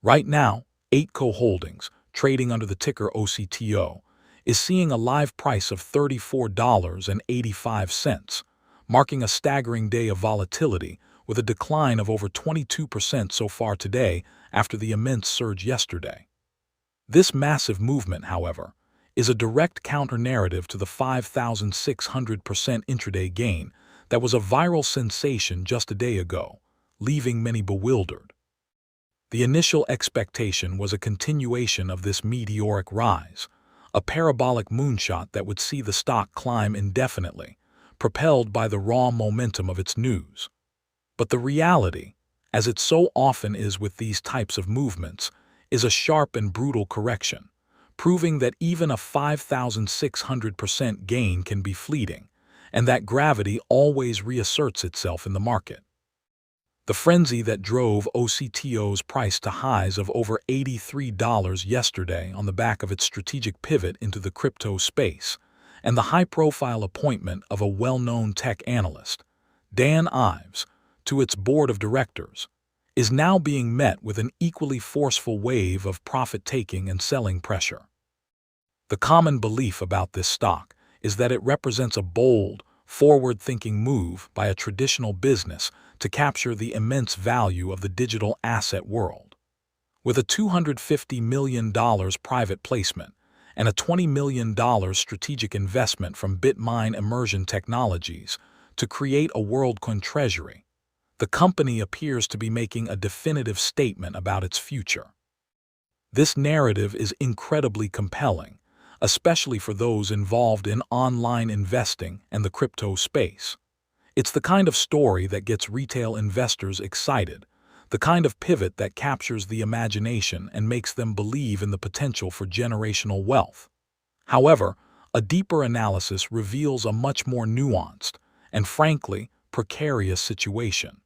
Right now, Eightco Holdings, trading under the ticker OCTO, is seeing a live price of $34.85, marking a staggering day of volatility with a decline of over 22% so far today after the immense surge yesterday. This massive movement, however, is a direct counter-narrative to the 5,600% intraday gain that was a viral sensation just a day ago, leaving many bewildered. The initial expectation was a continuation of this meteoric rise, a parabolic moonshot that would see the stock climb indefinitely, propelled by the raw momentum of its news. But the reality, as it so often is with these types of movements, is a sharp and brutal correction, proving that even a 5,600% gain can be fleeting, and that gravity always reasserts itself in the market. The frenzy that drove OCTO's price to highs of over $83 yesterday on the back of its strategic pivot into the crypto space, and the high-profile appointment of a well-known tech analyst, Dan Ives, to its board of directors, is now being met with an equally forceful wave of profit-taking and selling pressure. The common belief about this stock is that it represents a bold, forward-thinking move by a traditional business to capture the immense value of the digital asset world. With a $250 million private placement and a $20 million strategic investment from Bitmine Immersion Technologies to create a WorldCoin treasury, the company appears to be making a definitive statement about its future. This narrative is incredibly compelling, especially for those involved in online investing and the crypto space. It's the kind of story that gets retail investors excited, the kind of pivot that captures the imagination and makes them believe in the potential for generational wealth. However, a deeper analysis reveals a much more nuanced and, frankly, precarious situation.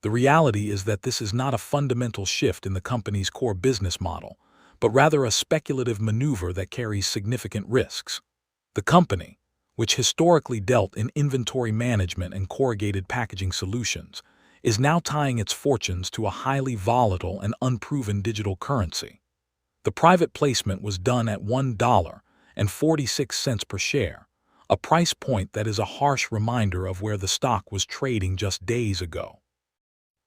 The reality is that this is not a fundamental shift in the company's core business model, but rather a speculative maneuver that carries significant risks. The company, which historically dealt in inventory management and corrugated packaging solutions, is now tying its fortunes to a highly volatile and unproven digital currency. The private placement was done at $1.46 per share, a price point that is a harsh reminder of where the stock was trading just days ago.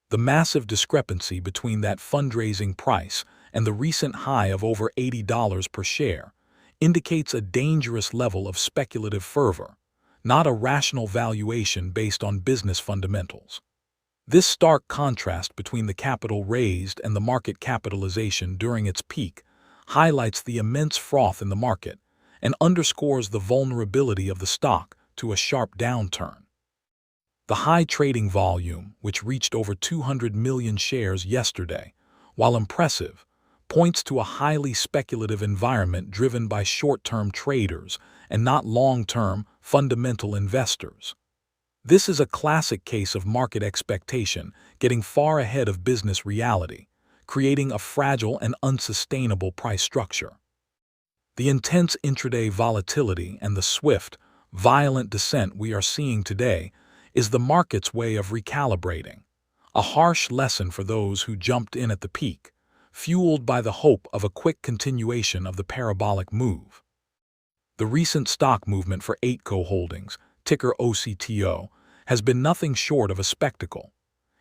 The massive discrepancy between that fundraising price and the recent high of over $80 per share indicates a dangerous level of speculative fervor, not a rational valuation based on business fundamentals. This stark contrast between the capital raised and the market capitalization during its peak highlights the immense froth in the market and underscores the vulnerability of the stock to a sharp downturn. The high trading volume, which reached over 200 million shares yesterday, while impressive, points to a highly speculative environment driven by short-term traders and not long-term, fundamental investors. This is a classic case of market expectation getting far ahead of business reality, creating a fragile and unsustainable price structure. The intense intraday volatility and the swift, violent descent we are seeing today is the market's way of recalibrating, a harsh lesson for those who jumped in at the peak, fueled by the hope of a quick continuation of the parabolic move. The recent stock movement for Eightco Holdings, ticker OCTO, has been nothing short of a spectacle.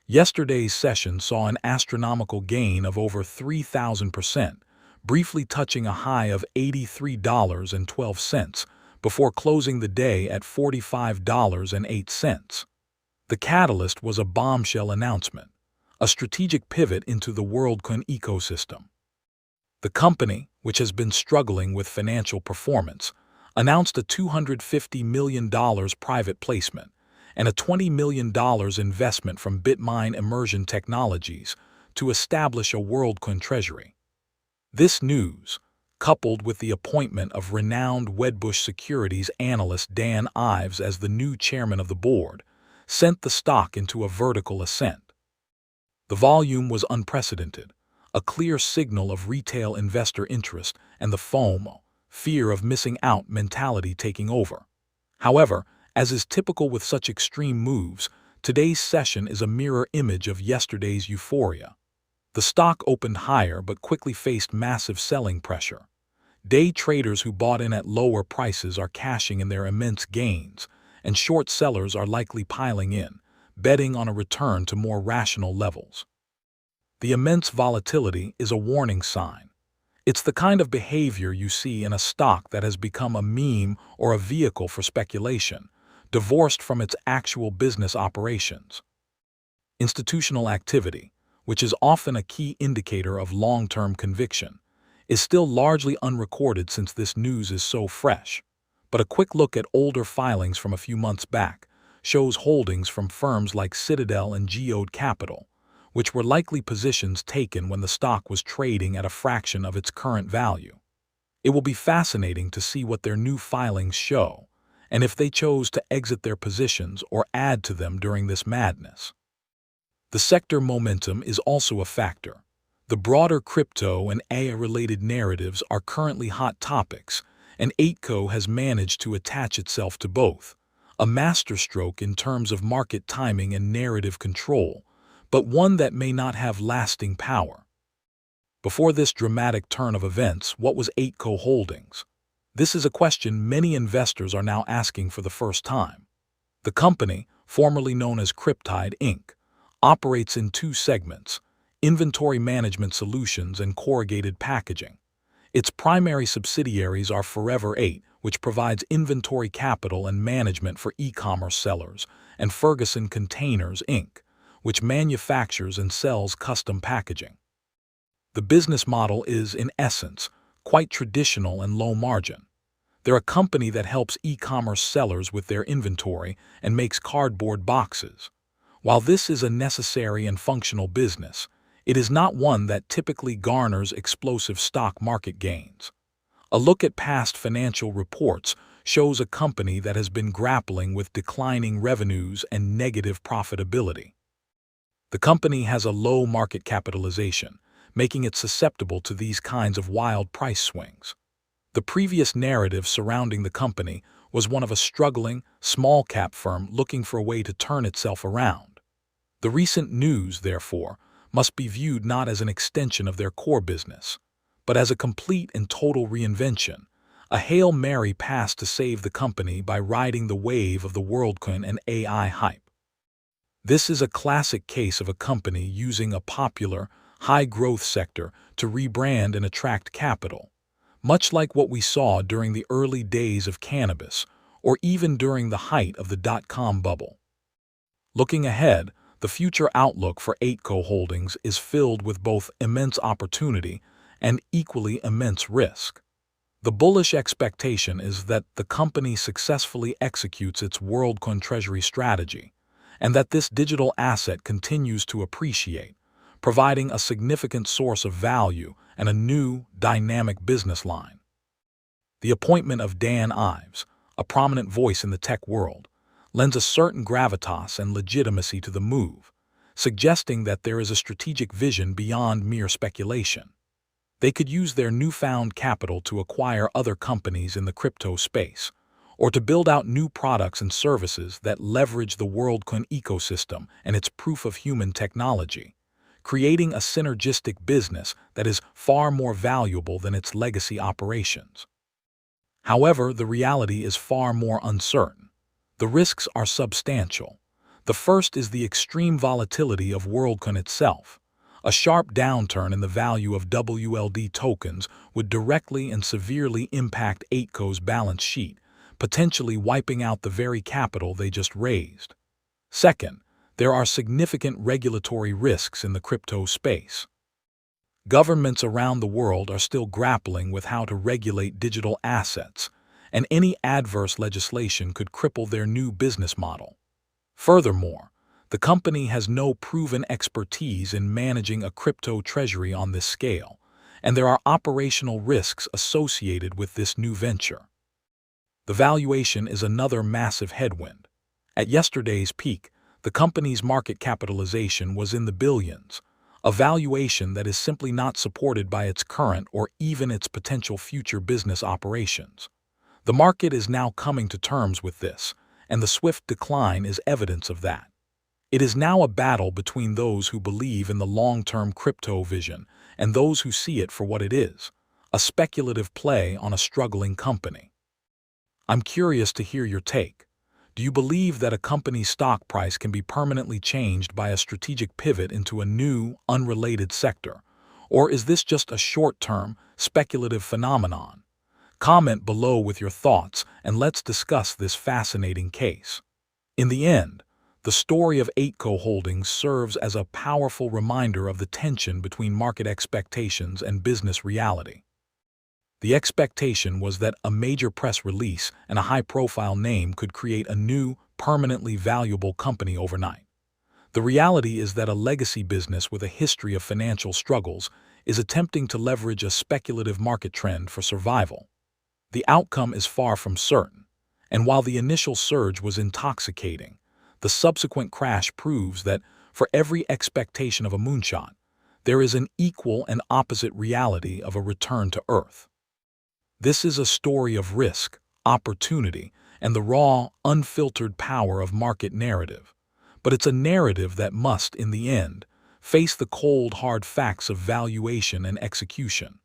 Yesterday's session saw an astronomical gain of over 3,000%, briefly touching a high of $83.12 before closing the day at $45.08. The catalyst was a bombshell announcement, a strategic pivot into the WorldCoin ecosystem. The company, which has been struggling with financial performance, announced a $250 million private placement and a $20 million investment from Bitmine Immersion Technologies to establish a WorldCoin treasury. This news, coupled with the appointment of renowned Wedbush Securities analyst Dan Ives as the new chairman of the board, sent the stock into a vertical ascent. The volume was unprecedented, a clear signal of retail investor interest and the FOMO, fear of missing out mentality taking over. However, as is typical with such extreme moves, today's session is a mirror image of yesterday's euphoria. The stock opened higher but quickly faced massive selling pressure. Day traders who bought in at lower prices are cashing in their immense gains, and short sellers are likely piling in, betting on a return to more rational levels. The immense volatility is a warning sign. It's the kind of behavior you see in a stock that has become a meme or a vehicle for speculation, divorced from its actual business operations. Institutional activity, which is often a key indicator of long-term conviction, is still largely unrecorded since this news is so fresh. But a quick look at older filings from a few months back shows holdings from firms like Citadel and Geode Capital, which were likely positions taken when the stock was trading at a fraction of its current value. It will be fascinating to see what their new filings show, and if they chose to exit their positions or add to them during this madness. The sector momentum is also a factor. The broader crypto and AI-related narratives are currently hot topics, and Eightco has managed to attach itself to both, a masterstroke in terms of market timing and narrative control, but one that may not have lasting power. Before this dramatic turn of events, what was Eightco Holdings? This is a question many investors are now asking for the first time. The company, formerly known as Cryptide Inc., operates in two segments: inventory management solutions and corrugated packaging. Its primary subsidiaries are Forever 8, which provides inventory capital and management for e-commerce sellers, and Ferguson Containers Inc., which manufactures and sells custom packaging. The business model is, in essence, quite traditional and low margin. They're a company that helps e-commerce sellers with their inventory and makes cardboard boxes. While this is a necessary and functional business, it is not one that typically garners explosive stock market gains. A look at past financial reports shows a company that has been grappling with declining revenues and negative profitability. The company has a low market capitalization, making it susceptible to these kinds of wild price swings. The previous narrative surrounding the company was one of a struggling, small-cap firm looking for a way to turn itself around. The recent news, therefore, must be viewed not as an extension of their core business, but as a complete and total reinvention, a Hail Mary pass to save the company by riding the wave of the WorldCoin and AI hype. This is a classic case of a company using a popular, high-growth sector to rebrand and attract capital, much like what we saw during the early days of cannabis or even during the height of the dot-com bubble. Looking ahead, the future outlook for Eightco Holdings is filled with both immense opportunity and equally immense risk. The bullish expectation is that the company successfully executes its WorldCoin treasury strategy, and that this digital asset continues to appreciate, providing a significant source of value and a new, dynamic business line. The appointment of Dan Ives, a prominent voice in the tech world, lends a certain gravitas and legitimacy to the move, suggesting that there is a strategic vision beyond mere speculation. They could use their newfound capital to acquire other companies in the crypto space, or to build out new products and services that leverage the WorldCoin ecosystem and its proof-of-human technology, creating a synergistic business that is far more valuable than its legacy operations. However, the reality is far more uncertain. The risks are substantial. The first is the extreme volatility of WorldCoin itself. A sharp downturn in the value of WLD tokens would directly and severely impact Eightco's balance sheet, potentially wiping out the very capital they just raised. Second, there are significant regulatory risks in the crypto space. Governments around the world are still grappling with how to regulate digital assets, and any adverse legislation could cripple their new business model. Furthermore, the company has no proven expertise in managing a crypto treasury on this scale, and there are operational risks associated with this new venture. The valuation is another massive headwind. At yesterday's peak, the company's market capitalization was in the billions, a valuation that is simply not supported by its current or even its potential future business operations. The market is now coming to terms with this, and the swift decline is evidence of that. It is now a battle between those who believe in the long-term crypto vision and those who see it for what it is, a speculative play on a struggling company. I'm curious to hear your take. Do you believe that a company's stock price can be permanently changed by a strategic pivot into a new, unrelated sector? Or is this just a short-term, speculative phenomenon? Comment below with your thoughts and let's discuss this fascinating case. In the end, the story of Eightco Holdings serves as a powerful reminder of the tension between market expectations and business reality. The expectation was that a major press release and a high-profile name could create a new, permanently valuable company overnight. The reality is that a legacy business with a history of financial struggles is attempting to leverage a speculative market trend for survival. The outcome is far from certain, and while the initial surge was intoxicating, the subsequent crash proves that for every expectation of a moonshot, there is an equal and opposite reality of a return to earth. This is a story of risk, opportunity, and the raw, unfiltered power of market narrative. But it's a narrative that must, in the end, face the cold, hard facts of valuation and execution.